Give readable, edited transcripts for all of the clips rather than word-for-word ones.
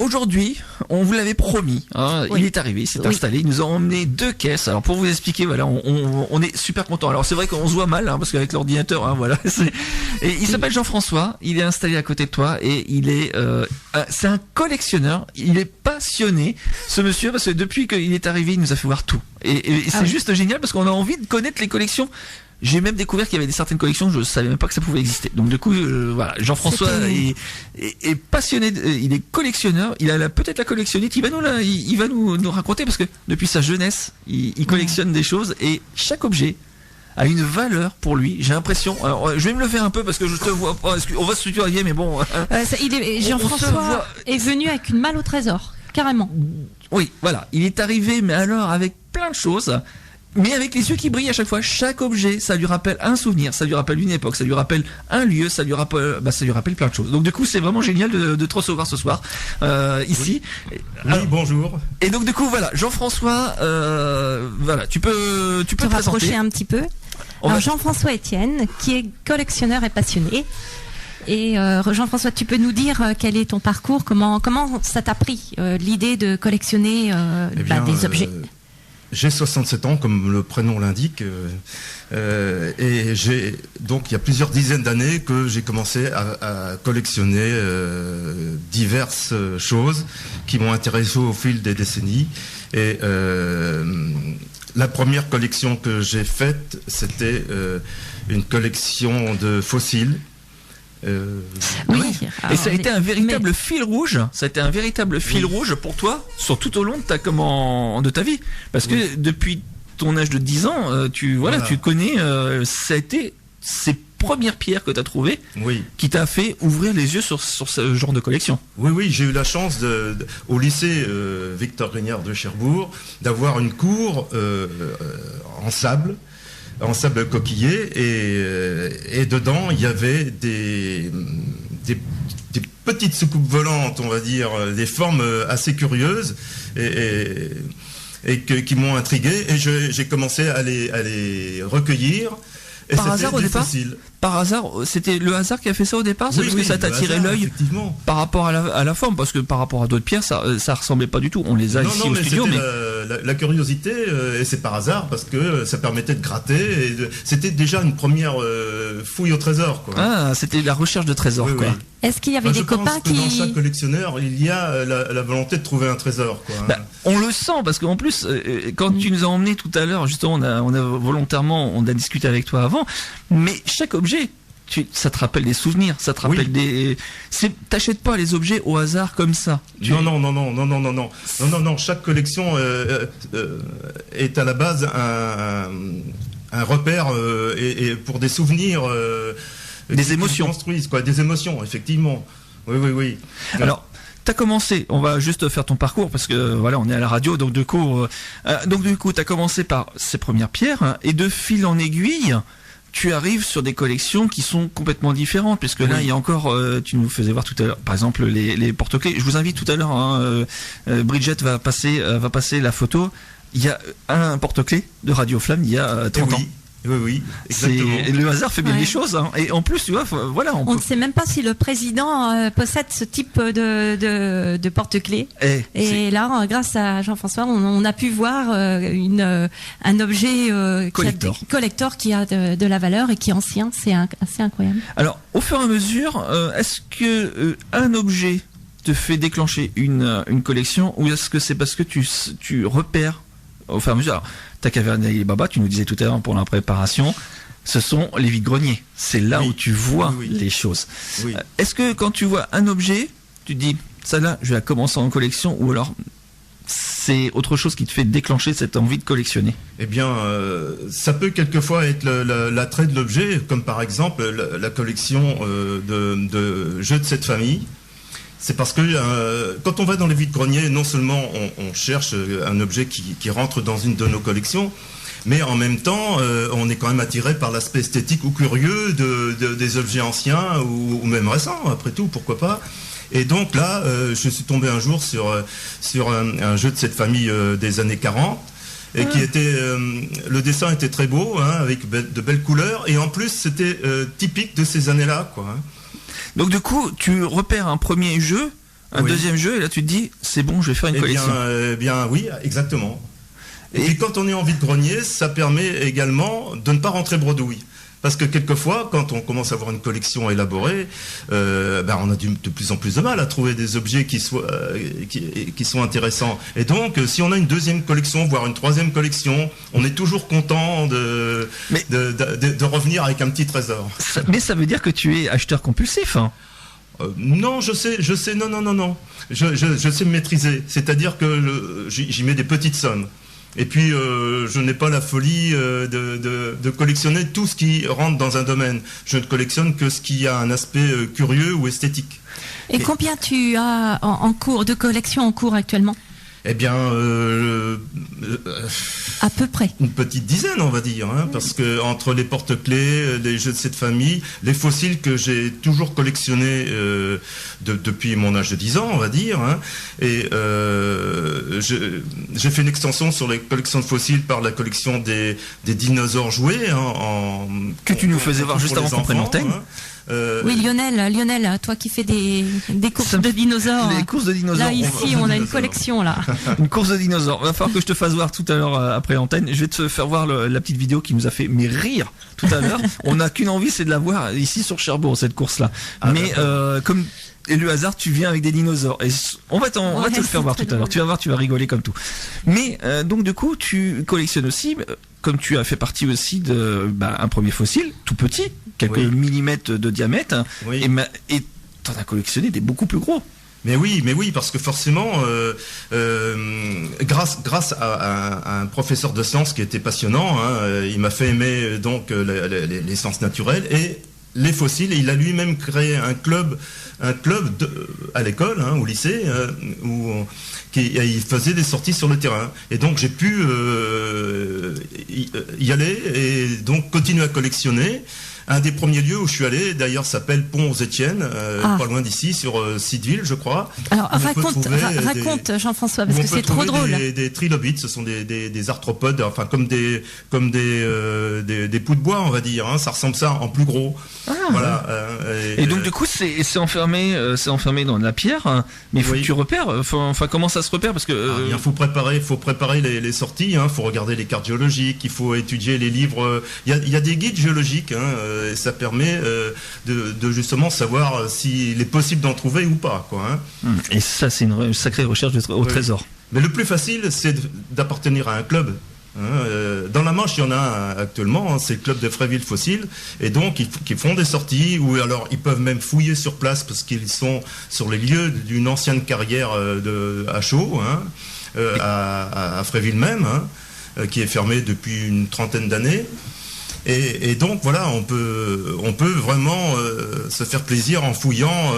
aujourd'hui, on vous l'avait promis, hein, il est arrivé, il s'est installé, il nous a emmené 2 caisses. Alors pour vous expliquer, voilà, on est super content. Alors c'est vrai qu'on se voit mal, hein, parce qu'avec l'ordinateur, hein, voilà. Et il s'appelle Jean-François, il est installé à côté de toi et il est, c'est un collectionneur. Il est passionné, ce monsieur, parce que depuis qu'il est arrivé, il nous a fait voir tout. Et c'est juste génial parce qu'on a envie de connaître les collections. J'ai même découvert qu'il y avait certaines collections, je savais même pas que ça pouvait exister. Donc du coup, voilà, Jean-François est passionné, il est collectionneur, il a peut-être la collectionnite, il va nous raconter parce que depuis sa jeunesse, il collectionne des choses et chaque objet a une valeur pour lui. J'ai l'impression. Alors, je vais me le faire un peu parce que je te vois pas. On va se tutoyer, mais bon. Jean-François est venu avec une malle au trésor, carrément. Oui, voilà, il est arrivé, mais alors avec plein de choses. Mais avec les yeux qui brillent à chaque fois, chaque objet, ça lui rappelle un souvenir, ça lui rappelle une époque, ça lui rappelle un lieu, ça lui rappelle plein de choses. Donc du coup, c'est vraiment génial de te recevoir ce soir ici. Oui, bonjour. Et donc du coup, voilà, Jean-François, voilà, tu peux te rapprocher un petit peu. Alors Jean-François Etienne, qui est collectionneur et passionné. Et Jean-François, tu peux nous dire quel est ton parcours, comment ça t'a pris l'idée de collectionner des objets? J'ai 67 ans, comme le prénom l'indique, et donc il y a plusieurs dizaines d'années que j'ai commencé à collectionner diverses choses qui m'ont intéressé au fil des décennies. Et la première collection que j'ai faite, c'était une collection de fossiles. Et ça a été un véritable fil rouge. Ça a été un véritable fil rouge pour toi, tout au long de ta vie. Parce que depuis ton âge de 10 ans, tu connais. Ça a été ces premières pierres que tu as trouvées, qui t'a fait ouvrir les yeux sur ce genre de collection. Oui, j'ai eu la chance au lycée Victor Grignard de Cherbourg d'avoir une cour en sable coquillé, et dedans il y avait des petites soucoupes volantes, on va dire, des formes assez curieuses et qui m'ont intrigué, et j'ai commencé à les recueillir. Et par hasard au départ Par hasard, c'était le hasard qui a fait ça au départ, parce que ça t'a tiré l'œil par rapport à la forme, parce que par rapport à d'autres pierres, ça ressemblait pas du tout. On les a ici au studio, mais la curiosité, et c'est par hasard parce que ça permettait de gratter. C'était déjà une première fouille au trésor, quoi. Ah, c'était la recherche de trésors, quoi. Oui. Est-ce qu'il y avait des copains qui... Dans chaque collectionneur, il y a la volonté de trouver un trésor, quoi. On le sent, parce qu'en plus, quand tu nous as emmenés tout à l'heure, justement, on a discuté avec toi avant, mais chaque objet, ça te rappelle des souvenirs, ça te rappelle t'achètes pas les objets au hasard comme ça. Non. Chaque collection est à la base un repère et pour des souvenirs, des émotions. Construisent, quoi, des émotions, effectivement. Oui. Alors, t'as commencé, on va juste faire ton parcours parce que voilà, on est à la radio, donc du coup, t'as commencé par ces premières pierres, hein, et de fil en aiguille, tu arrives sur des collections qui sont complètement différentes, puisque là, il y a encore, tu nous faisais voir tout à l'heure, par exemple, les porte-clés. Je vous invite tout à l'heure, Bridget va passer la photo. Il y a un porte-clés de Radio Flamme il y a 30 ans. Oui, exactement. Le hasard fait bien les choses, hein. Et en plus, tu vois, voilà. On ne sait même pas si le président possède ce type de porte-clés. Et là, grâce à Jean-François, on a pu voir un objet collector qui a de la valeur et qui est ancien. C'est assez incroyable. Alors, au fur et à mesure, est-ce que un objet te fait déclencher une collection, ou est-ce que c'est parce que tu repères au fur et à mesure? Alors, ta caverne d'Ali Baba, tu nous disais tout à l'heure pour la préparation, ce sont les vides-greniers. C'est là où tu vois les choses. Oui. Est-ce que quand tu vois un objet, tu te dis, ça là, je vais la commencer en collection, ou alors c'est autre chose qui te fait déclencher cette envie de collectionner? Eh bien, ça peut quelquefois être l'attrait de l'objet, comme par exemple la collection de jeux de cette famille. C'est parce que quand on va dans les vides-greniers, non seulement on cherche un objet qui rentre dans une de nos collections, mais en même temps, on est quand même attiré par l'aspect esthétique ou curieux des objets anciens ou même récents, après tout, pourquoi pas. Et donc là, je suis tombé un jour sur un jeu de cette famille des années 40, et qui était, le dessin était très beau, hein, avec de belles couleurs, et en plus c'était typique de ces années-là, quoi. Hein. Donc du coup, tu repères un premier jeu un deuxième jeu, et là tu te dis, c'est bon, je vais faire une collection. Bien, oui, exactement. Et puis quand on est en vide-grenier, ça permet également de ne pas rentrer bredouille. Parce que quelquefois, quand on commence à avoir une collection élaborée, on a de plus en plus de mal à trouver des objets qui sont intéressants. Et donc, si on a une deuxième collection, voire une troisième collection, on est toujours content de revenir avec un petit trésor. Mais ça veut dire que tu es acheteur compulsif, hein. Non, je sais, non. Je sais me maîtriser. C'est-à-dire que j'y mets des petites sommes. Et puis, je n'ai pas la folie de collectionner tout ce qui rentre dans un domaine. Je ne collectionne que ce qui a un aspect curieux ou esthétique. Et combien tu as en cours de collection en cours actuellement ? Eh bien, à peu près. Une petite dizaine, on va dire, hein, parce que entre les porte-clés, les jeux de cette famille, les fossiles que j'ai toujours collectionnés depuis mon âge de 10 ans, on va dire, hein, et j'ai fait une extension sur les collections de fossiles par la collection des dinosaures joués, hein, que tu nous faisais voir juste avant qu'on prenne l'antenne. Hein. Oui, Lionel, toi qui fais des courses de dinosaures. Des courses de dinosaures. Là, ici, on a une collection, là. Une course de dinosaures. Va falloir que je te fasse voir tout à l'heure après l'antenne. Je vais te faire voir la petite vidéo qui nous a fait rire tout à l'heure. On n'a qu'une envie, c'est de la voir ici sur Cherbourg, cette course-là. Mais comme et le hasard, tu viens avec des dinosaures. Et on va te le faire voir tout à l'heure. Tu vas voir, tu vas rigoler comme tout. Mais donc du coup, tu collectionnes aussi, comme tu as fait partie aussi de un premier fossile, tout petit, quelques millimètres de diamètre, et t'en as collectionné des beaucoup plus gros. Mais oui, parce que forcément, grâce à un professeur de sciences qui était passionnant, hein, il m'a fait aimer donc les sciences naturelles et les fossiles, et il a lui-même créé un club à l'école, hein, au lycée, où il faisait des sorties sur le terrain. Et donc j'ai pu y aller et donc continuer à collectionner. Un des premiers lieux où je suis allé, d'ailleurs, s'appelle Pont-aux-Étienne, pas loin d'ici, sur Sideville, je crois. Alors, raconte, Jean-François, parce que c'est trop drôle. Des trilobites, ce sont des arthropodes, enfin, comme des poux de bois, on va dire, hein. Ça ressemble ça en plus gros. Voilà. Et donc, du coup, c'est enfermé dans de la pierre, hein, mais il faut que tu repères. Enfin, comment ça se repère? Parce que. Il faut préparer les sorties, hein. Faut regarder les cartes géologiques, il faut étudier les livres. Il y a des guides géologiques, hein. Et ça permet de justement savoir s'il est possible d'en trouver ou pas, quoi, hein. Et ça, c'est une sacrée recherche au trésor. Mais le plus facile, c'est d'appartenir à un club. Dans la Manche, il y en a un actuellement, hein, c'est le club de Fréville Fossile, et donc ils font des sorties, ou alors ils peuvent même fouiller sur place parce qu'ils sont sur les lieux d'une ancienne carrière à Chaux, hein, à Fréville même, hein, qui est fermée depuis une trentaine d'années. Et donc voilà, on peut vraiment se faire plaisir en fouillant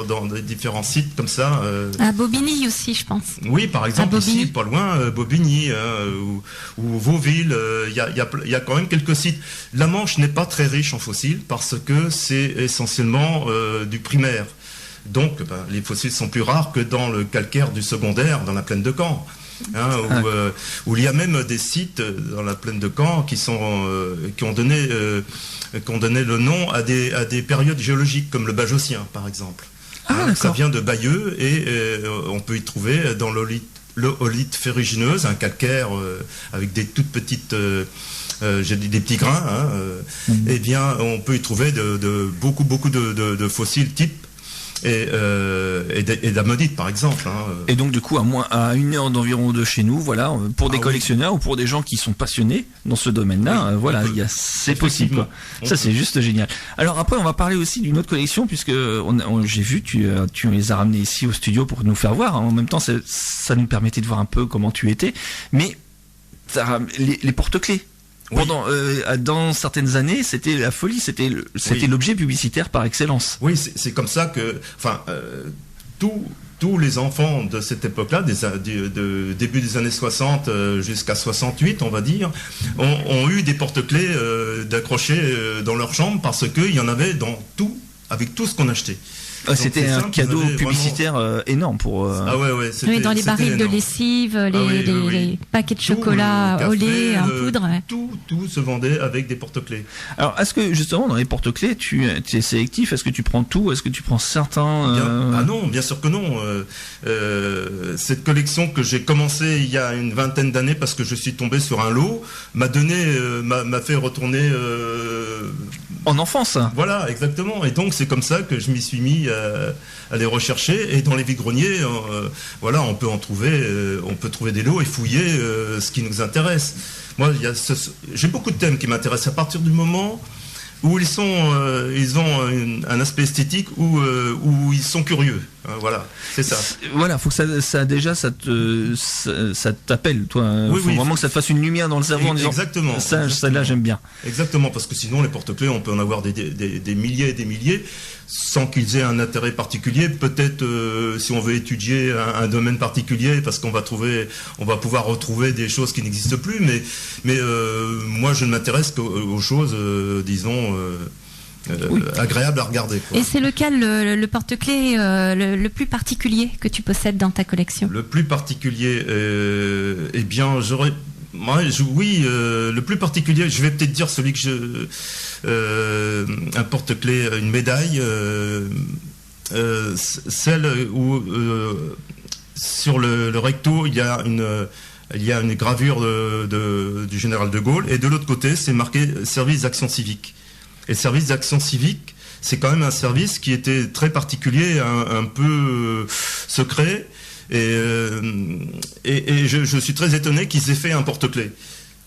dans des différents sites comme ça. À Bobigny aussi, je pense. Oui, par exemple ici, pas loin, Bobigny, ou Vauville, il y a quand même quelques sites. La Manche n'est pas très riche en fossiles parce que c'est essentiellement du primaire. Donc les fossiles sont plus rares que dans le calcaire du secondaire, dans la plaine de Caen. Hein, où il y a même des sites dans la plaine de Caen qui ont donné le nom à des périodes géologiques comme le Bajocien par exemple. Ça vient de Bayeux et on peut y trouver dans l'olite ferrugineuse, un calcaire avec des toutes petites j'ai dit des petits grains, hein, et bien on peut y trouver beaucoup de fossiles type et d'ammonite par exemple, hein. Et donc du coup à 1 heure d'environ de chez nous, voilà, pour des collectionneurs ou pour des gens qui sont passionnés dans ce domaine-là, voilà, c'est possible, quoi. Ça c'est juste génial. Alors après on va parler aussi d'une autre collection, puisque j'ai vu tu les as ramenés ici au studio pour nous faire voir, hein. En même temps ça nous permettait de voir un peu comment tu étais, mais les porte-clés. Dans certaines années, c'était la folie, c'était l'objet publicitaire par excellence. Oui, c'est comme ça que, tous les enfants de cette époque-là, début des années 60 jusqu'à 68, on va dire, ont eu des porte-clés d'accrocher dans leur chambre parce qu'il y en avait dans tout, avec tout ce qu'on achetait. C'était un cadeau publicitaire énorme pour. Ah ouais. Oui, dans les barils de lessive, les paquets de chocolat au lait, en poudre. Tout se vendait avec des porte-clés. Alors, est-ce que justement dans les porte-clés, tu es sélectif? Est-ce que tu prends tout? Est-ce que tu prends certains? Ah non, bien sûr que non. Cette collection que j'ai commencé il y a une vingtaine d'années parce que je suis tombé sur un lot m'a fait retourner en enfance. Voilà, exactement. Et donc c'est comme ça que je m'y suis mis à les rechercher. Et dans les vide-greniers, on peut trouver des lots et fouiller ce qui nous intéresse. Moi, j'ai beaucoup de thèmes qui m'intéressent. À partir du moment où ils ont un aspect esthétique, où ils sont curieux. Voilà, c'est ça. Voilà, faut que ça t'appelle, toi. Faut vraiment que ça te fasse une lumière dans le cerveau en disant. Exactement. Ça là, j'aime bien. Exactement, parce que sinon, les porte-clés, on peut en avoir des milliers et des milliers, sans qu'ils aient un intérêt particulier. Peut-être, si on veut étudier un domaine particulier, parce qu'on va pouvoir retrouver des choses qui n'existent plus. Mais moi, je ne m'intéresse qu'aux choses, disons. Agréable à regarder, quoi. Et c'est lequel le porte-clés le plus particulier que tu possèdes dans ta collection? Le plus particulier, eh bien, le plus particulier, je vais peut-être dire celui que un porte-clés, une médaille, celle où sur le recto il y a une gravure du général de Gaulle, et de l'autre côté c'est marqué service d'action civique. Et le service d'action civique, c'est quand même un service qui était très particulier, un peu secret. Et je suis très étonné qu'ils aient fait un porte-clés.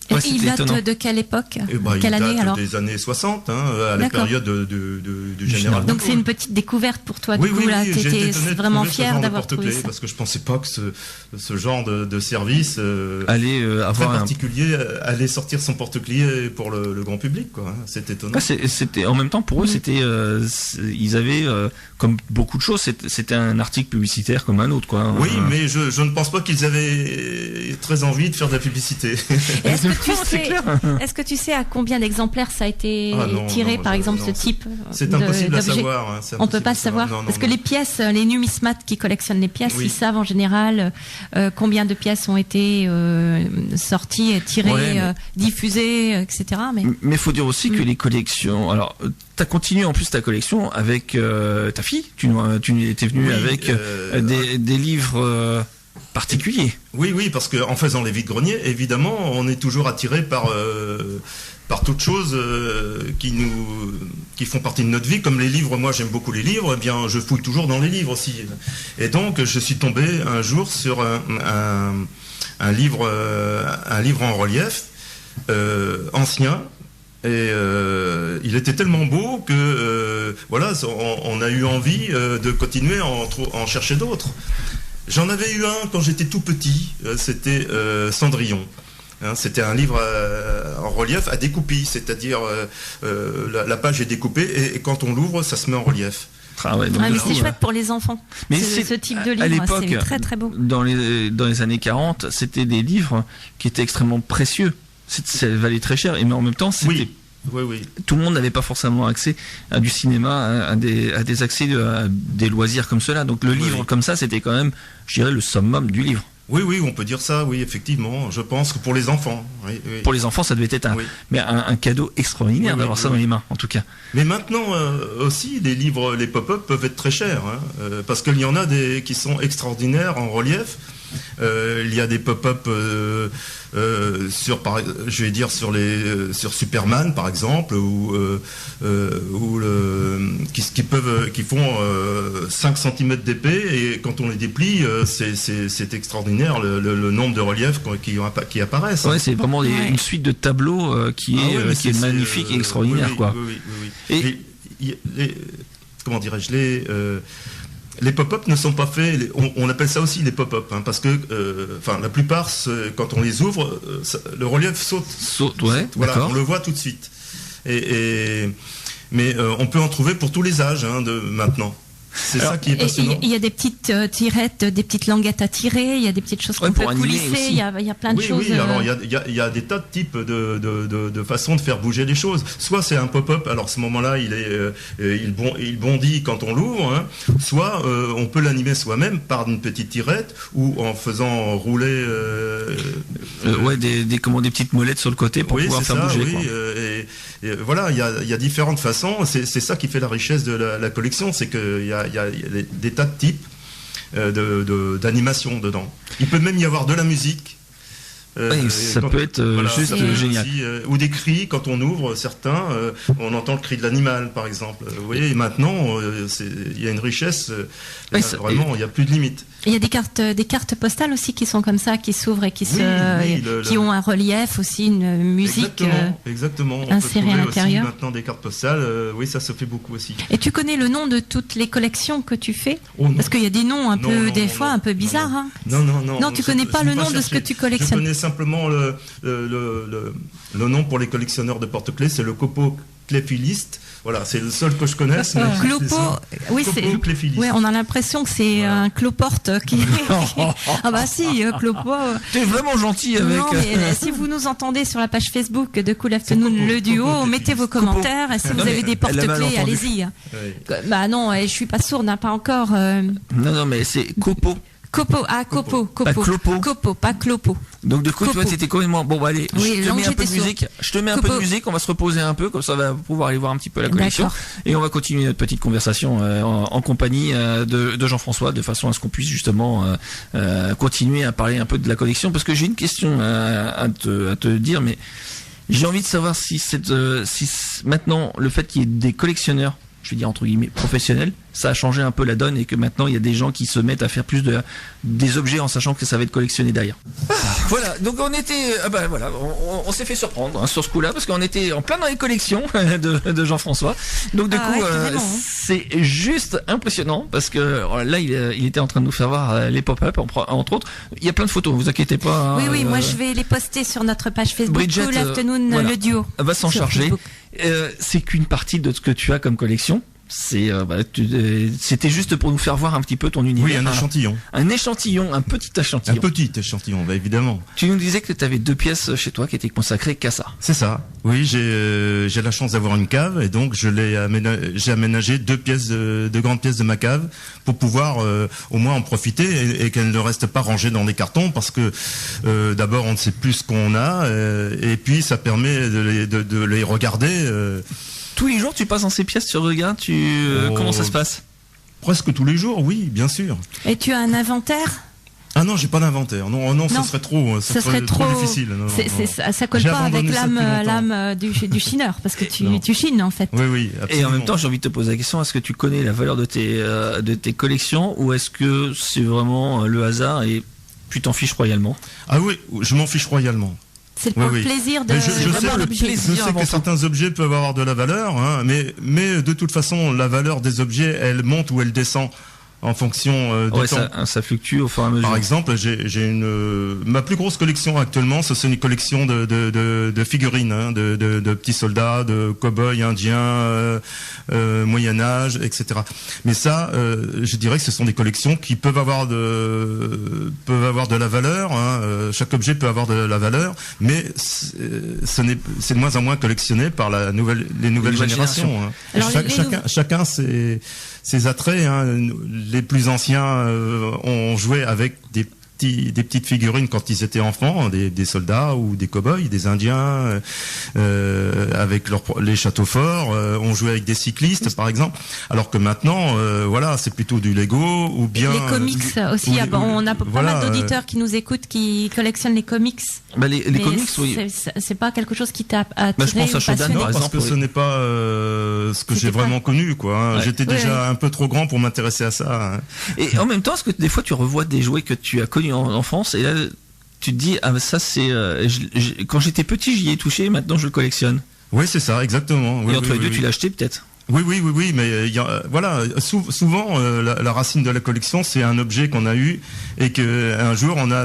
Il date de quelle époque? Quelle année alors? Des années 60, à la période du général. Donc c'est une petite découverte pour toi. Du coup, là, tu étais vraiment fier d'avoir trouvé ça. Parce que je pensais pas que ce genre de service allait avoir très particulier allait sortir son porte-clés pour le grand public, quoi. C'est étonnant. C'était en même temps pour eux, c'était ils avaient comme beaucoup de choses, c'était un article publicitaire comme un autre, quoi. Oui, mais je ne pense pas qu'ils avaient très envie de faire de la publicité. Est-ce que tu sais à combien d'exemplaires ça a été tiré, par exemple, ce type d'objet? C'est impossible à savoir. On ne peut pas savoir. Parce que les pièces, les numismates qui collectionnent les pièces, ils savent en général combien de pièces ont été sorties, tirées, diffusées, etc. Mais il faut dire aussi que les collections... Alors, tu as continué en plus ta collection avec ta fille. Tu étais venu avec des livres... particulier. Oui, parce qu'en faisant les vide-greniers, évidemment, on est toujours attiré par toutes choses qui font partie de notre vie, comme les livres. Moi, j'aime beaucoup les livres. Eh bien, je fouille toujours dans les livres aussi. Et donc, je suis tombé un jour sur un livre en relief ancien. Et il était tellement beau que on a eu envie de continuer à en chercher d'autres. J'en avais eu un quand j'étais tout petit, c'était Cendrillon. C'était un livre en relief à découpille, c'est-à-dire la page est découpée et quand on l'ouvre, ça se met en relief. Mais c'est chouette pour les enfants. Mais ce type de livre, c'est très très beau. Dans les années 40, c'était des livres qui étaient extrêmement précieux. Ça valait très cher, mais en même temps, c'était... Oui. Tout le monde n'avait pas forcément accès à du cinéma, à des accès à des loisirs comme cela. Donc le livre comme ça, c'était quand même, je dirais, le summum du livre. Oui, on peut dire ça, oui, effectivement. Je pense que pour les enfants. Oui. Pour les enfants, ça devait être un cadeau extraordinaire d'avoir ça dans les mains, en tout cas. Mais maintenant aussi, les livres, les pop-up peuvent être très chers, parce qu'il y en a des qui sont extraordinaires en relief. Il y a des pop-up sur Superman par exemple, qui font 5 cm d'épais, et quand on les déplie, c'est extraordinaire le nombre de reliefs qui apparaissent. Ouais, c'est vraiment une suite de tableaux qui est magnifique et extraordinaire, quoi. Oui. Et comment dirais-je, les pop-up ne sont pas faits, on appelle ça aussi les pop-up, parce que la plupart, quand on les ouvre, le relief saute. On le voit tout de suite. Mais on peut en trouver pour tous les âges maintenant. C'est ça qui est passionnant. Il y a des petites tirettes, des petites languettes à tirer, il y a des petites choses qu'on peut coulisser, il y a plein de choses. Oui, alors il y a des tas de types de façons de faire bouger les choses. Soit c'est un pop-up, alors à ce moment-là il bondit quand on l'ouvre, hein. Soit on peut l'animer soi-même par une petite tirette ou en faisant rouler des petites molettes sur le côté pour pouvoir faire bouger. Oui, et voilà, il y a différentes façons. C'est ça qui fait la richesse de la collection, c'est qu'il y a des tas de types d'animation dedans. Il peut même y avoir de la musique. Ça peut être juste génial. Aussi, ou des cris, quand on ouvre certains, on entend le cri de l'animal, par exemple. Vous voyez, maintenant, il y a une richesse, vraiment, il n'y a plus de limite. Il y a des cartes postales aussi qui sont comme ça, qui s'ouvrent et qui ont un relief aussi, une musique. Exactement. Insérée à l'intérieur. Aussi maintenant des cartes postales, oui, ça se fait beaucoup aussi. Et tu connais le nom de toutes les collections que tu fais? Parce qu'il y a des noms un peu bizarres. Hein. Non, tu connais pas le nom de ce que tu collectionnes. Je connais simplement le nom pour les collectionneurs de porte-clés, c'est le Copo Cléphiliste. Voilà, c'est le seul que je connaisse. Oui, on a l'impression que c'est un cloporte qui. Ah bah si, Clopo. T'es vraiment gentil avec. Non, mais si vous nous entendez sur la page Facebook de Cool Afternoon, le duo, mettez vos commentaires. Et si vous avez des porte-clés, allez-y. Oui. Bah non, je suis pas sourde, pas encore. Non, mais c'est Copo. Copo. Copo, pas Clopo. Donc de coup, tu vois, c'était complètement. Bon, bah, allez, je te mets un peu de musique. Je te mets un peu de musique. On va se reposer un peu, comme ça, on va pouvoir aller voir un petit peu la collection. Et on va continuer notre petite conversation en compagnie de Jean-François, de façon à ce qu'on puisse justement continuer à parler un peu de la collection, parce que j'ai une question à te dire, mais j'ai envie de savoir si maintenant le fait qu'il y ait des collectionneurs, je vais dire entre guillemets professionnels, ça a changé un peu la donne et que maintenant il y a des gens qui se mettent à faire plus des objets en sachant que ça va être collectionné derrière. Voilà, donc on était, on s'est fait surprendre sur ce coup-là parce qu'on était en plein dans les collections de Jean-François. Donc du coup, c'est juste impressionnant parce que là il était en train de nous faire voir les pop-up entre autres. Il y a plein de photos, vous inquiétez pas. Oui, moi je vais les poster sur notre page Facebook. Bridget, Cool Afternoon, le duo. Va s'en charger. C'est qu'une partie de ce que tu as comme collection. C'était juste pour nous faire voir un petit peu ton univers. Oui, un échantillon. Un échantillon, un petit échantillon. Un petit échantillon, évidemment. Tu nous disais que tu avais 2 pièces chez toi qui étaient consacrées qu'à ça. C'est ça. Oui, j'ai la chance d'avoir une cave et donc j'ai aménagé 2 pièces de grandes pièces de ma cave pour pouvoir au moins en profiter et qu'elles ne restent pas rangées dans des cartons parce que d'abord on ne sait plus ce qu'on a et puis ça permet de les regarder. Tous les jours, tu passes dans ces pièces, tu regardes, comment ça se passe? Presque tous les jours, oui, bien sûr. Et tu as un inventaire? Ah non, j'ai pas d'inventaire. Non, ça serait trop difficile. Ça colle pas avec l'âme du chineur, parce que tu chines en fait. Oui, absolument. Et en même temps, j'ai envie de te poser la question, est-ce que tu connais la valeur de tes collections, ou est-ce que c'est vraiment le hasard et tu t'en fiches royalement? Ah oui, je m'en fiche royalement. C'est pour le plaisir de voir l'objet. Je sais que certains objets peuvent avoir de la valeur, hein, mais de toute façon, la valeur des objets, elle monte ou elle descend en fonction du temps. Ça fluctue au fur et à mesure. Par exemple, ma plus grosse collection actuellement, c'est une collection de figurines, hein, de petits soldats, de cow-boys indiens, Moyen Âge, etc. Mais ça, je dirais que ce sont des collections qui peuvent avoir de la valeur. Hein, chaque objet peut avoir de la valeur, mais c'est de moins en moins collectionné par les nouvelles générations. Hein. Alors, chacun ses attraits, hein. Les plus anciens ont joué avec des petites figurines quand ils étaient enfants, des soldats ou des cow-boys, des Indiens, avec les châteaux forts, on jouait avec des cyclistes par exemple, alors que maintenant, c'est plutôt du Lego ou bien... Les comics aussi, on a pas mal d'auditeurs qui nous écoutent, qui collectionnent les comics. Les comics, oui. C'est pas quelque chose qui t'a attiré je pense à Shodan, par exemple, parce que ce n'est pas ce que j'ai vraiment connu, quoi. Hein. Ouais. J'étais déjà un peu trop grand pour m'intéresser à ça. Hein. Et en même temps, est-ce que des fois tu revois des jouets que tu as connus en enfance et là tu te dis ça c'est quand j'étais petit j'y ai touché, maintenant je le collectionne? Oui, c'est ça, exactement. Et entre les deux tu l'as acheté peut-être? Oui, mais voilà, souvent la racine de la collection, c'est un objet qu'on a eu et que un jour on a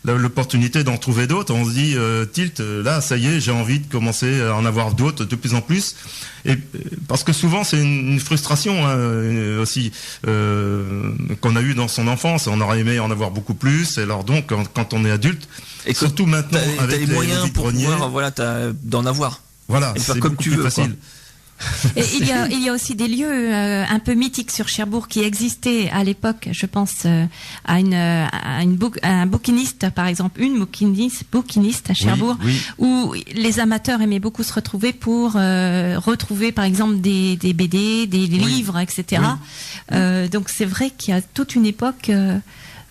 l'opportunité d'en trouver d'autres. On se dit tilt, là, ça y est, j'ai envie de commencer à en avoir d'autres de plus en plus. Et parce que souvent c'est une frustration aussi qu'on a eu dans son enfance. On aurait aimé en avoir beaucoup plus. Et alors donc quand on est adulte, et surtout maintenant avec les moyens pour pouvoir d'en avoir. Voilà, c'est comme tu veux. Facile. Et il y a aussi des lieux un peu mythiques sur Cherbourg qui existaient à l'époque. Je pense à un bouquiniste, par exemple, une bouquiniste à Cherbourg, où les amateurs aimaient beaucoup se retrouver pour retrouver, par exemple, des BD, des livres, etc. Donc c'est vrai qu'il y a toute une époque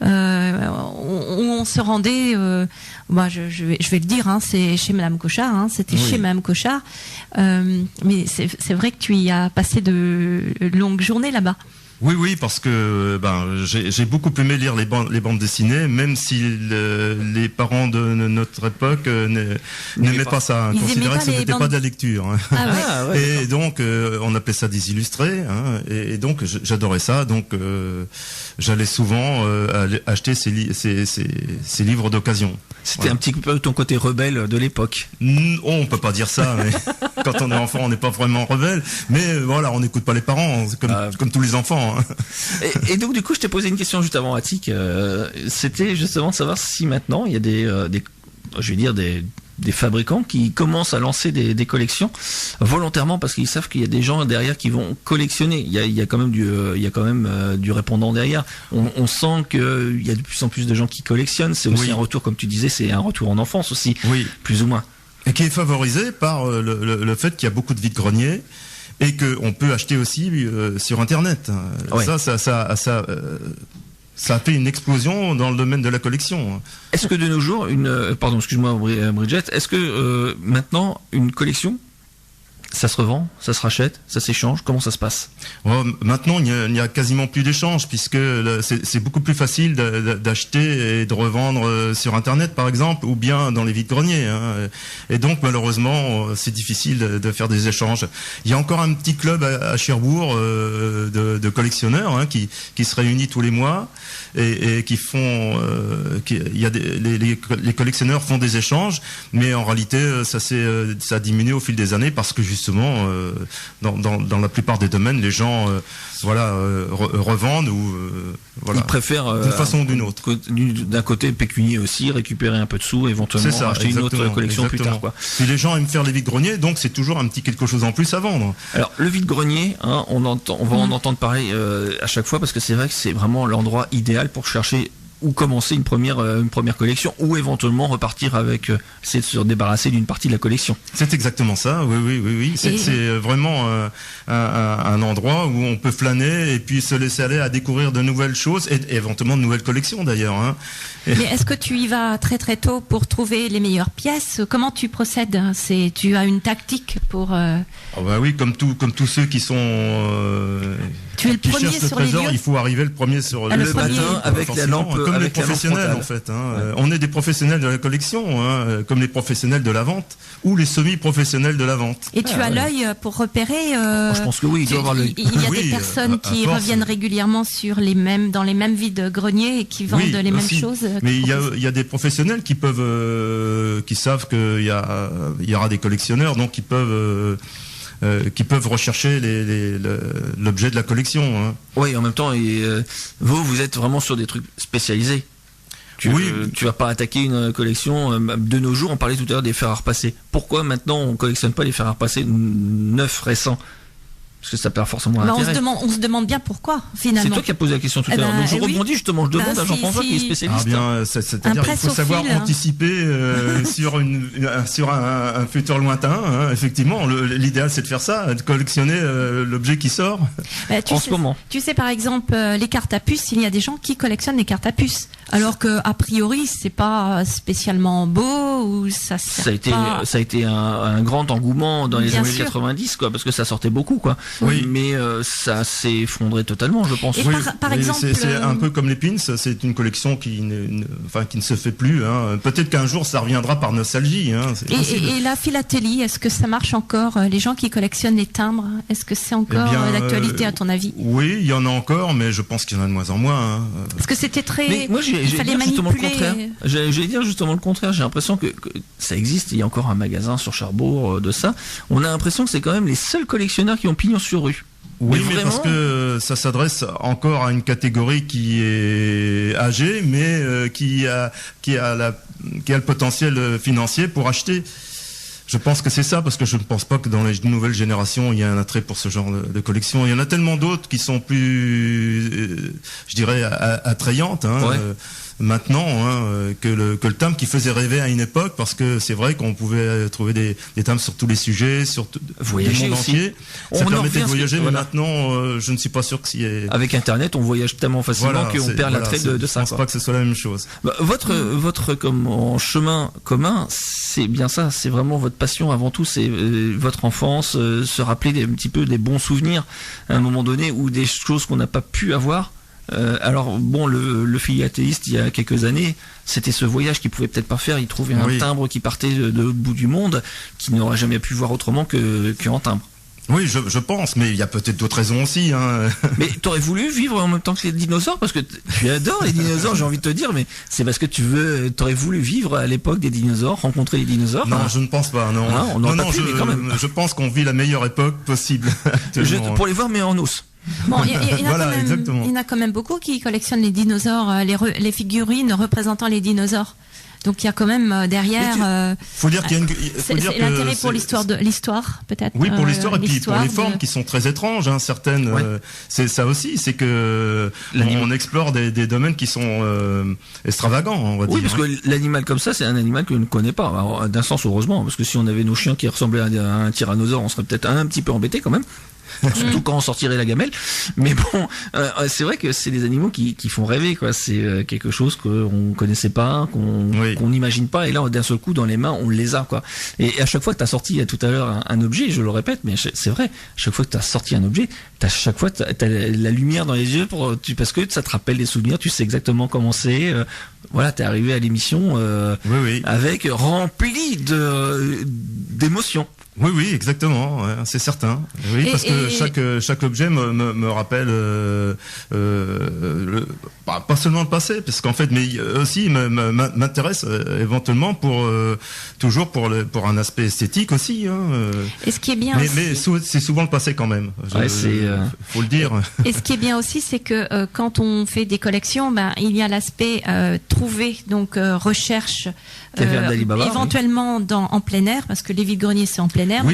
où on se rendait, je vais le dire, c'est chez Madame Cochard, c'était chez Madame Cochard, mais c'est vrai que tu y as passé de longues journées là-bas. Oui, parce que j'ai beaucoup aimé lire les bandes dessinées, même si les parents de notre époque n'aimaient pas ça, considéraient que ce n'était pas de la lecture. Et donc on appelait ça des illustrés, et donc j'adorais ça, donc j'allais souvent acheter ces livres d'occasion. C'était un petit peu ton côté rebelle de l'époque. On peut pas dire ça, mais quand on est enfant, on n'est pas vraiment rebelle. Mais voilà, on n'écoute pas les parents, comme tous les enfants. Et donc du coup, je t'ai posé une question juste avant, Attic. C'était justement de savoir si maintenant il y a des fabricants qui commencent à lancer des collections volontairement parce qu'ils savent qu'il y a des gens derrière qui vont collectionner. Il y a quand même du répondant derrière. On sent qu'il y a de plus en plus de gens qui collectionnent. C'est aussi un retour, comme tu disais, c'est un retour en enfance aussi, plus ou moins. Et qui est favorisé par le fait qu'il y a beaucoup de vide-greniers et qu'on peut acheter aussi sur Internet. Ça a fait une explosion dans le domaine de la collection. Est-ce que de nos jours, pardon, excuse-moi Bridget, est-ce que maintenant une collection, ça se revend, ça se rachète, ça s'échange, comment ça se passe? Maintenant, il n'y a quasiment plus d'échange puisque c'est beaucoup plus facile d'acheter et de revendre sur Internet, par exemple, ou bien dans les vides-greniers. Et donc, malheureusement, c'est difficile de faire des échanges. Il y a encore un petit club à Cherbourg de collectionneurs qui se réunit tous les mois et qui font. Les collectionneurs font des échanges, mais en réalité, ça a diminué au fil des années parce que justement, dans la plupart des domaines, les gens revendent ou ils préfèrent d'une façon ou d'une autre. D'un côté pécunier aussi, récupérer un peu de sous, éventuellement acheter une autre collection plus tard. Puis les gens aiment faire les vides-greniers, donc c'est toujours un petit quelque chose en plus à vendre. Alors le vide-grenier, on va en entendre parler à chaque fois parce que c'est vrai que c'est vraiment l'endroit idéal pour chercher ou commencer une première collection, ou éventuellement repartir avec, c'est de se débarrasser d'une partie de la collection. C'est exactement ça, oui. C'est vraiment un endroit où on peut flâner et puis se laisser aller à découvrir de nouvelles choses et éventuellement de nouvelles collections d'ailleurs. Mais est-ce que tu y vas très très tôt pour trouver les meilleures pièces? Comment tu procèdes? Tu as une tactique pour... oui, comme tous ceux qui sont... tu es le premier sur les lieux. Il faut arriver le premier sur le matin avec la lampe. Comme les professionnels en fait. On est des professionnels de la collection, comme les professionnels de la vente ou les semi-professionnels de la vente. Et tu as l'œil pour repérer. Je pense que oui, il doit avoir l'œil. Il y a des personnes qui reviennent régulièrement dans les mêmes vides-greniers et qui vendent les mêmes choses. Mais il y a des professionnels qui savent qu'il y aura des collectionneurs, donc qui peuvent rechercher l'objet de la collection. Oui, en même temps, vous êtes vraiment sur des trucs spécialisés. Tu vas pas attaquer une collection de nos jours. On parlait tout à l'heure des fers à repasser. Pourquoi maintenant on collectionne pas les fers à repasser neufs récents? Parce que ça perd forcément l'intérêt. On se demande bien pourquoi, finalement. C'est toi qui as posé la question tout à l'heure. Donc je rebondis justement, je demande à Jean-François qui est spécialiste. C'est-à-dire qu'il faut savoir anticiper sur un futur lointain. Effectivement, l'idéal c'est de faire ça, de collectionner l'objet qui sort. Ce moment. Tu sais par exemple les cartes à puce, il y a des gens qui collectionnent les cartes à puce, alors que a priori c'est pas spécialement beau vidéo où ça a été un grand engouement dans les années 90, quoi, parce que ça sortait beaucoup, quoi. Oui. Mais ça s'est effondré totalement, je pense. Et par exemple, c'est un peu comme les pins, c'est une collection qui ne se fait plus. Hein. Peut-être qu'un jour ça reviendra par nostalgie. Hein. Et la philatélie, est-ce que ça marche encore? Les gens qui collectionnent les timbres, est-ce que c'est encore d'actualité à ton avis? Oui, il y en a encore, mais je pense qu'il y en a de moins en moins. Hein. Parce que c'était très. Mais moi, j'allais dire justement le contraire. J'allais dire justement le contraire. J'ai l'impression que ça existe. Il y a encore un magasin sur Cherbourg de ça. On a l'impression que c'est quand même les seuls collectionneurs qui ont pignon sur rue. Oui, mais parce que ça s'adresse encore à une catégorie qui est âgée, mais qui a le potentiel financier pour acheter. Je pense que c'est ça, parce que je ne pense pas que dans les nouvelles générations, il y a un attrait pour ce genre de collection. Il y en a tellement d'autres qui sont plus, je dirais, attrayantes. Hein, ouais. Maintenant, que le timbre qui faisait rêver à une époque, parce que c'est vrai qu'on pouvait trouver des timbres sur tous les sujets, sur voyager le monde entier. Ça permettait de voyager, mais maintenant, je ne suis pas sûr que si. Avec Internet, on voyage tellement facilement qu'on perd l'attrait de ça. Je pense pas que ce soit la même chose. Bah, votre comme chemin commun, c'est bien ça. C'est vraiment votre passion avant tout. C'est votre enfance, se rappeler un petit peu des bons souvenirs à un moment donné ou des choses qu'on n'a pas pu avoir. Alors bon, le philatéliste il y a quelques années, c'était ce voyage qu'il pouvait peut-être pas faire. Il trouvait un timbre qui partait de l'autre bout du monde, qu'il n'aurait jamais pu voir autrement qu'en timbre. Oui, je pense, mais il y a peut-être d'autres raisons aussi. Hein. Mais t'aurais voulu vivre en même temps que les dinosaures, parce que tu adores les dinosaures, j'ai envie de te dire, mais c'est parce que t'aurais voulu vivre à l'époque des dinosaures, rencontrer les dinosaures. Non, je ne pense pas. Non, mais quand même. Je pense qu'on vit la meilleure époque possible. Pour les voir, mais en os. Bon, il y en a quand même beaucoup qui collectionnent les dinosaures, les figurines représentant les dinosaures. Donc il y a quand même derrière. Faut dire qu'il y a c'est l'intérêt pour l'histoire peut-être. Oui, pour l'histoire et puis pour les formes qui sont très étranges. Hein, certaines, c'est ça aussi, c'est que on explore des domaines qui sont extravagants, on va dire. Oui, parce que l'animal comme ça, c'est un animal que je ne connais pas. Alors, d'un sens heureusement, parce que si on avait nos chiens qui ressemblaient à un tyrannosaure, on serait peut-être un petit peu embêtés quand même. Surtout quand on sortirait la gamelle. Mais bon, c'est vrai que c'est des animaux qui font rêver, quoi. C'est quelque chose qu'on connaissait pas, qu'on n'imagine pas. Et là, d'un seul coup, dans les mains, on les a, quoi. Et à chaque fois que t'as sorti tout à l'heure un objet, je le répète, mais c'est vrai, chaque fois que t'as sorti un objet, chaque fois t'as la lumière dans les yeux parce que ça te rappelle des souvenirs, tu sais exactement comment c'est. Voilà, t'es arrivé à l'émission avec rempli d'émotions. Oui, exactement, c'est certain. Oui, parce que chaque objet me rappelle pas seulement le passé, parce qu'en fait, mais aussi m'intéresse éventuellement toujours pour un aspect esthétique aussi. Hein. Et ce qui est bien, mais c'est souvent le passé quand même. Faut le dire. Et ce qui est bien aussi, c'est que quand on fait des collections, il y a l'aspect trouver, donc recherche. Éventuellement en plein air, parce que les vides-greniers c'est en plein air,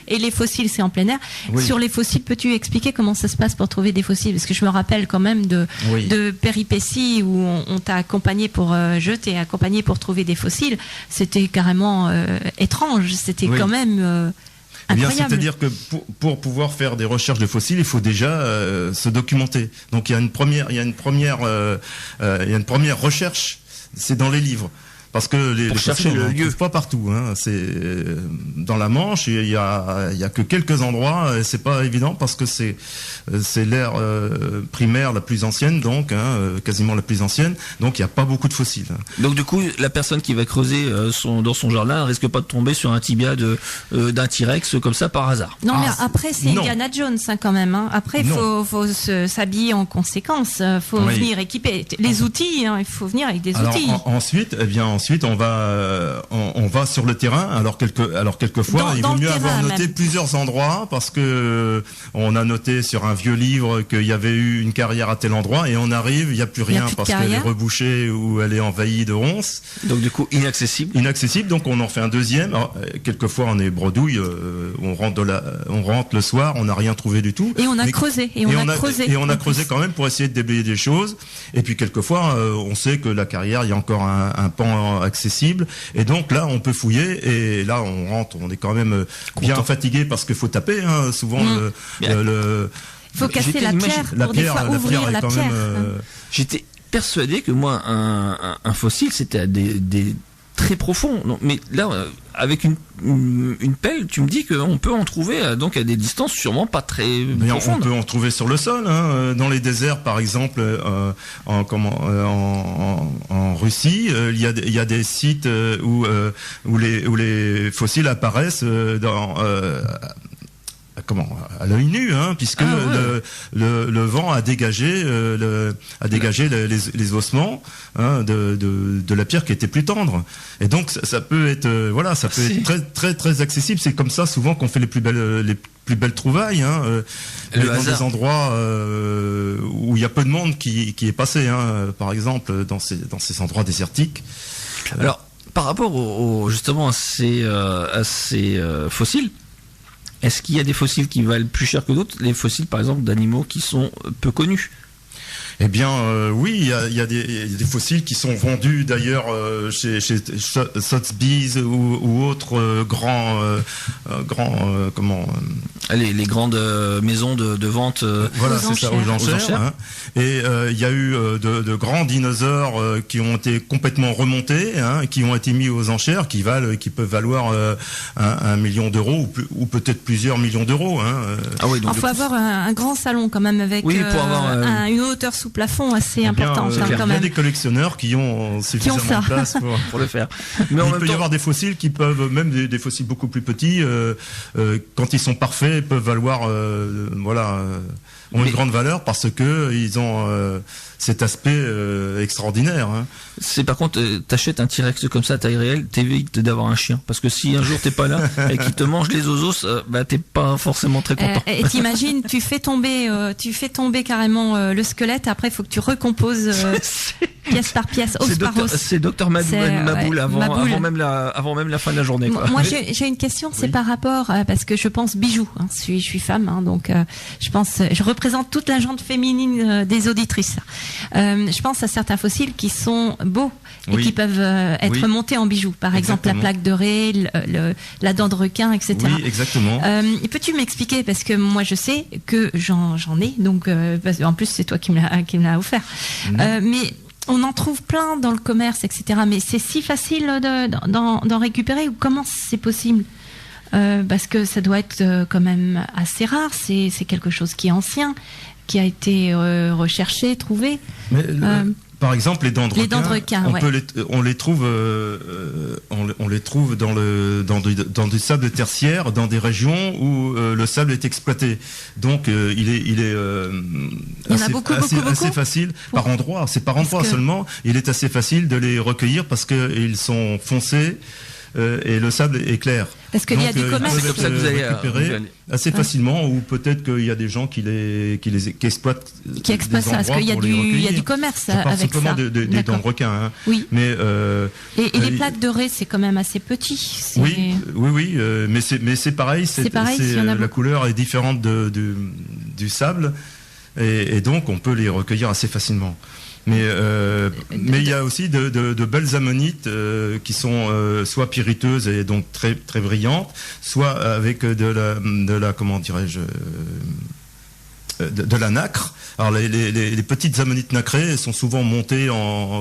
et les fossiles c'est en plein air. Oui. Sur les fossiles, peux-tu expliquer comment ça se passe pour trouver des fossiles? Parce que je me rappelle quand même de péripéties où on t'a accompagné je t'ai accompagné pour trouver des fossiles. C'était carrément étrange, c'était quand même incroyable. C'est-à-dire que pour pouvoir faire des recherches de fossiles, il faut déjà se documenter. Donc il y a une première recherche, c'est dans les livres. Parce que les fossiles, on ne trouve pas partout. Hein. C'est dans la Manche, il y a que quelques endroits. Et c'est pas évident parce que c'est l'ère primaire la plus ancienne, donc quasiment la plus ancienne. Donc il n'y a pas beaucoup de fossiles. Donc du coup, la personne qui va creuser dans son jardin risque pas de tomber sur un tibia d'un T-Rex comme ça par hasard. Non, mais après c'est Indiana Jones quand même. Hein. Après, il faut s'habiller en conséquence. Faut venir équiper les outils. Il faut venir avec des outils. Ensuite, on va sur le terrain. Alors quelquefois, il vaut mieux avoir noté plusieurs endroits parce que on a noté sur un vieux livre qu'il y avait eu une carrière à tel endroit et on arrive, il n'y a plus rien parce qu'elle est rebouchée ou elle est envahie de ronces. Donc du coup, inaccessible. Donc on en fait un deuxième. Alors, quelquefois, on est bredouille. On rentre le soir, on n'a rien trouvé du tout. Et on a creusé. Et on a creusé quand même pour essayer de déblayer des choses. Et puis quelquefois, on sait que la carrière, il y a encore un pan accessible et donc là on peut fouiller et là on rentre, on est quand même bien fatigué parce qu'il faut taper souvent faut casser la pierre pour des fois ouvrir la pierre. J'étais persuadé que moi un fossile c'était des très profond. Non, mais là, avec une pelle, tu me dis qu'on peut en trouver donc à des distances sûrement pas très profondes. On peut en trouver sur le sol, hein, dans les déserts, par exemple, en Russie, il y a des sites où les fossiles apparaissent à l'œil nu, hein, puisque le vent a dégagé les ossements, hein, de la pierre qui était plus tendre. Et donc ça peut être être très très très accessible. C'est comme ça souvent qu'on fait les plus belles trouvailles, hein, dans des endroits où il y a peu de monde qui est passé, hein, par exemple dans ces endroits désertiques. Alors par rapport justement à ces fossiles, est-ce qu'il y a des fossiles qui valent plus cher que d'autres, les fossiles par exemple d'animaux qui sont peu connus? Eh bien, oui, il y a des fossiles qui sont vendus d'ailleurs chez Sotheby's ou autres les grandes maisons de vente. Voilà, c'est ça, aux enchères. Hein. Et il y a eu de grands dinosaures qui ont été complètement remontés, hein, qui ont été mis aux enchères, qui peuvent valoir 1 million d'euros ou peut-être plusieurs millions d'euros. Hein. Ah oui, donc il faut avoir un grand salon quand même avec pour avoir une hauteur sous plafond assez importante. Il y a des collectionneurs qui ont suffisamment de place pour le faire. Mais il peut y avoir des fossiles qui peuvent, même des fossiles beaucoup plus petits, quand ils sont parfaits, peuvent valoir ont une grande valeur parce que ils ont cet aspect extraordinaire. Hein. C'est par contre, t'achètes un T-Rex comme ça à taille réelle, t'évites d'avoir un chien, parce que si un jour t'es pas là et qu'il te mange les osos, t'es pas forcément très content. Et t'imagines, tu fais tomber carrément le squelette. Après, il faut que tu recomposes pièce par pièce, os par os. C'est Docteur Maboul avant même la fin de la journée. Quoi. Moi, j'ai une question, c'est par rapport parce que je pense bijoux. Hein, je suis femme, hein, donc je représente toute la gente féminine des auditrices. Je pense à certains fossiles qui sont beaux et qui peuvent être montés en bijoux. Par exemple, la plaque de Ré, la dent de requin, etc. Oui, exactement. Peux-tu m'expliquer, parce que moi je sais que j'en ai, donc en plus c'est toi qui me l'as offert. Mais on en trouve plein dans le commerce, etc. Mais c'est si facile d'en récupérer, ou comment c'est possible? Parce que ça doit être quand même assez rare. C'est quelque chose qui est ancien, qui a été recherché, trouvé. Mais par exemple, les dents de requin, on les trouve dans du sable tertiaire, dans des régions où le sable est exploité. Donc il est assez facile par endroit. C'est par endroit seulement. Il est assez facile de les recueillir parce qu'ils sont foncés. Et le sable est clair. Parce qu'il y a du commerce. C'est comme ça que vous allez récupérer assez facilement, ou peut-être qu'il y a des gens qui exploitent. Qui exploitent ça, parce qu'il y a du commerce avec ça. Simplement des dents de requin. Hein. Oui. Mais et les plaques de Ré, c'est quand même assez petit. Oui, mais c'est pareil. La couleur est différente du sable, et donc on peut les recueillir assez facilement. Mais il y a aussi de belles ammonites qui sont soit pyriteuses et donc très très brillantes, soit avec de la comment dirais-je de la nacre. Alors les petites ammonites nacrées sont souvent montées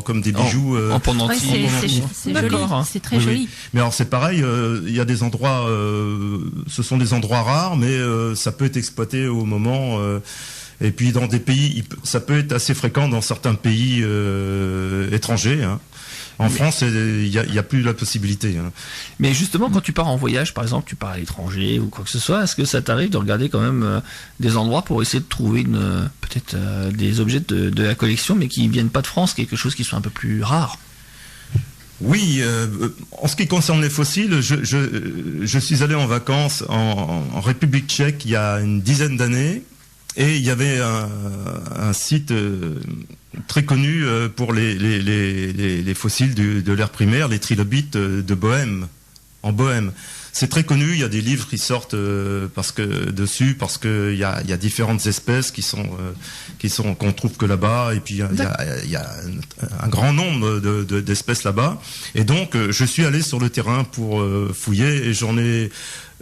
comme des bijoux en pendentif. C'est joli, c'est très joli. Mais alors c'est pareil, il y a des endroits, ce sont des endroits rares, mais ça peut être exploité au moment. Et puis dans des pays, ça peut être assez fréquent dans certains pays étrangers. Hein. En France, il y a plus la possibilité. Hein. Mais justement, quand tu pars en voyage, par exemple, tu pars à l'étranger ou quoi que ce soit, est-ce que ça t'arrive de regarder quand même des endroits pour essayer de trouver peut-être des objets de la collection, mais qui viennent pas de France, quelque chose qui soit un peu plus rare? Oui, en ce qui concerne les fossiles, je suis allé en vacances en République tchèque il y a une dizaine d'années. Et il y avait un site très connu pour les fossiles de l'ère primaire, les trilobites de Bohême, en Bohême. C'est très connu, il y a des livres qui sortent parce que il y a différentes espèces qu'on trouve que là-bas, et puis il y a un grand nombre d'espèces là-bas. Et donc je suis allé sur le terrain pour fouiller, et j'en ai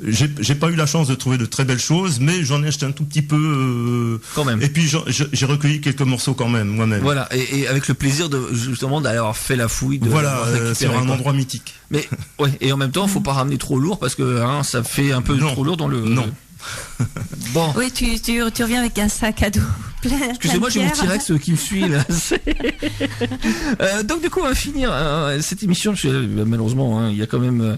j'ai pas eu la chance de trouver de très belles choses, mais j'en ai acheté un tout petit peu quand même. Et puis j'ai recueilli quelques morceaux quand même moi-même. Voilà, et avec le plaisir de justement d'avoir fait la fouille. Sur un endroit mythique. Mais ouais, et en même temps, faut pas ramener trop lourd parce que ça fait un peu trop lourd dans le. Non. Bon. Oui, tu reviens avec un sac à dos plein. Excusez-moi, j'ai mon T-Rex qui me suit là. Donc du coup, on va finir cette émission. Malheureusement, il y a quand même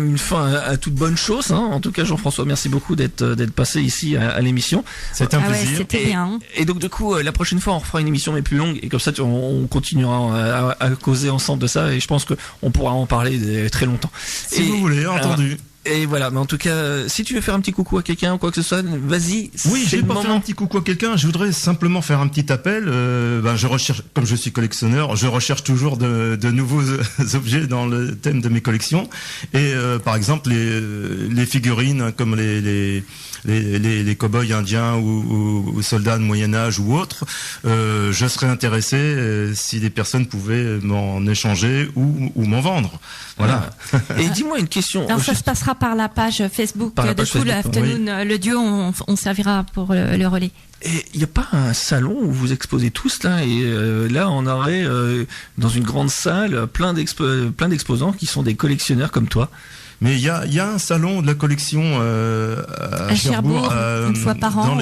une fin à toute bonne chose. En tout cas, Jean-François, merci beaucoup d'être passé ici à l'émission. C'était un plaisir. Ouais, c'était bien. Et donc du coup, la prochaine fois, on refera une émission mais plus longue et comme ça, on continuera à causer ensemble de ça et je pense qu'on pourra en parler très longtemps. Si vous voulez, entendu. Et voilà, mais en tout cas, si tu veux faire un petit coucou à quelqu'un ou quoi que ce soit, vas-y. Oui, je vais pas faire un petit coucou à quelqu'un, je voudrais simplement faire un petit appel. Je recherche, comme je suis collectionneur, je recherche toujours de nouveaux objets dans le thème de mes collections. Et par exemple, les figurines comme les cow-boys indiens ou soldats de Moyen-Âge ou autres, je serais intéressé si des personnes pouvaient m'en échanger ou m'en vendre. Voilà. Et dis-moi une question. Alors, ça se passera par la page Facebook de Cool Afternoon. Oui. Le duo, on servira pour le relais. Et il n'y a pas un salon où vous exposez tous là et là on aurait dans une grande salle plein d'exposants qui sont des collectionneurs comme toi. Mais il y a un salon de la collection à Cherbourg, une fois par an.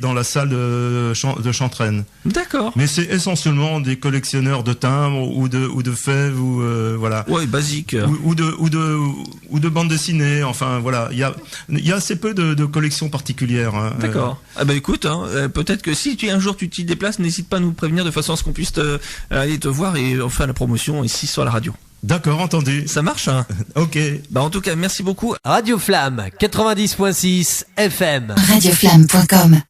Dans la salle de Chantraine. D'accord. Mais c'est essentiellement des collectionneurs de timbres ou de fèves ou voilà. Ouais, basique. Ou de bandes dessinées. Enfin voilà, il y a assez peu de collections particulières. D'accord. Ah bah écoute, peut-être que si un jour tu t'y déplaces, n'hésite pas à nous prévenir de façon à ce qu'on puisse aller te voir et faire la promotion ici sur la radio. D'accord, entendu. Ça marche, hein? Ok. En tout cas, merci beaucoup. Radio Flamme 90.6 FM. Radioflamme.com